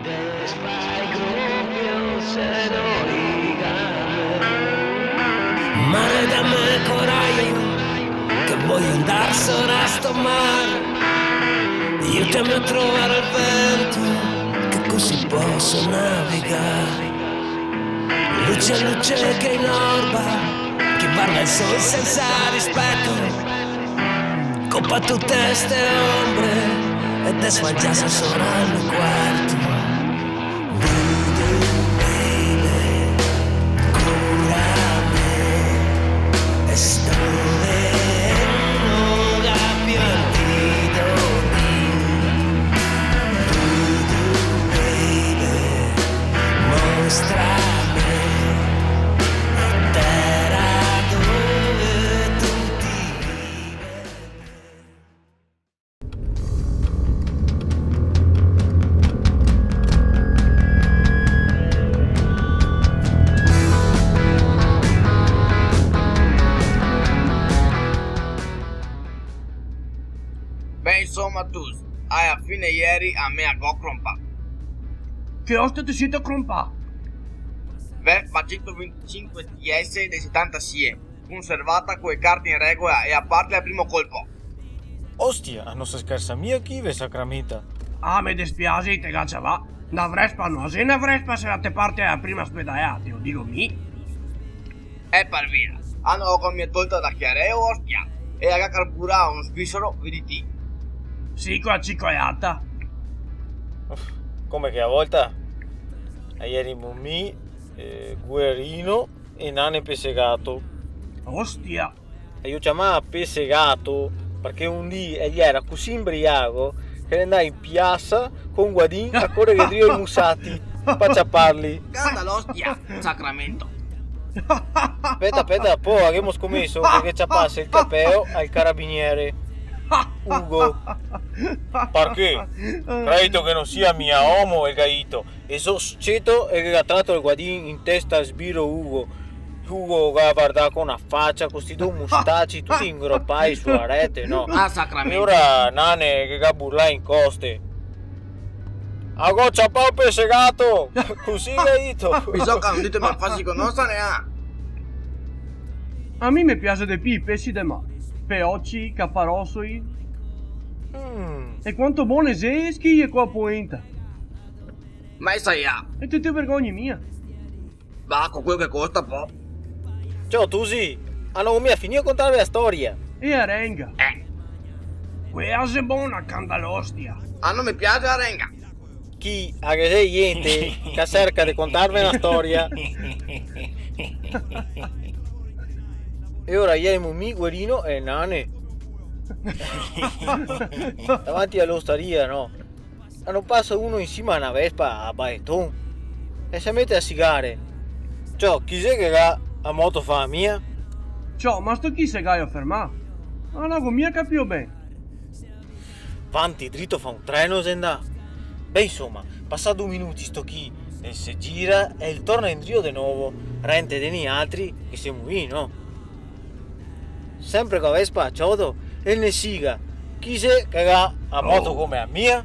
Mare da me coraggio, che voglio andare solo a sto mare. Aiutami a trovare il vento, che così posso navigare. Luce a luce che inorba, che guarda il sole senza rispetto. Coppa tutte ste ombre, e te sfaggiasse solo al quarto. Estoy en un antidoti. Voodoo baby, mostrami la terra dove tutti viven. Beh, insomma, tu, a fine ieri a me a go crompa. Che oste ti siete crompati? Vespa 125 TS dei 70 SIE, conservata con le carte in regola e a parte al primo colpo. Ostia, non si scherza mia chi ve sacramenta. Ah, mi dispiace, te caccia va. Da Vespa no, se una Vespa se la te parte alla prima spedaiata, io dico mi. E per via, hanno con mia tolta da chiareo, ostia, e la carbura uno sbissero, vedi. Sì, con la cicoiata. Come che a volta ieri mi guerino e nane pesegato. Ostia. E io chiamavo pesegato perché un dì egli era così imbriaco che andai in piazza con Guadin a correre drio i musati per ciapparli. Canta l'ostia, sacramento. Aspetta, poi abbiamo scommesso che ciappasse il capeo al carabiniere Ugo. Perché? Credo che non sia mia uomo il gaito. E so ceto e che ha tratto il Guadin in testa al sbiro Ugo. Ugo che guarda con una faccia, con questi due mustacci tutti ingroppai sulla rete, no? Ah, E sacramento. ora nane che burla in coste. A goccia pau pesegato! Così gaito! Bisogna che non dite ma farsi conoscere, ah. A me mi piace di più i pesci de mare. Peocci, caparossoi. E quanto buone seschi e qua poenta. Ma sai, ah, E te vergogni mia. va con quello che costa, po'. Ciao Tusi! Hanno mi ha finito a contarvi la storia. E arenga. Quella è buona candalostia. Ah, non mi piace la renga. Chi ha che sei niente che cerca di contarvi una storia. E ora iamo mi guerino e nane davanti all'osteria, no? Non passa uno insieme a una Vespa a Baeton e si mette a sigare. Ciao, chi sei che ha a moto fa mia? Ciao, ma sto chi se gai a fermare? Ma no, con mia capio bene. Vanti dritto fa un treno se andà. Beh, insomma, passato 2 minuti sto chi e si gira e il torna in trio di nuovo, rente dei altri che siamo qui, no? Sempre con la Vespa ciodo e ne siga. Chi se che ha a moto come a mia?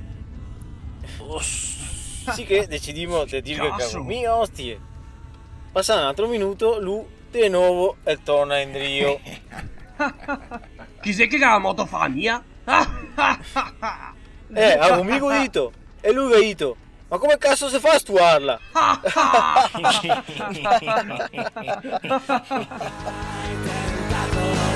Sì che decidimmo di dire che è mia ostie. Passa un altro minuto, lui di nuovo e torna in trio. Chi sei che la moto fa mia? Avevo mica dito e lui ha detto: ma come cazzo si fa a stuarla? Hai tentato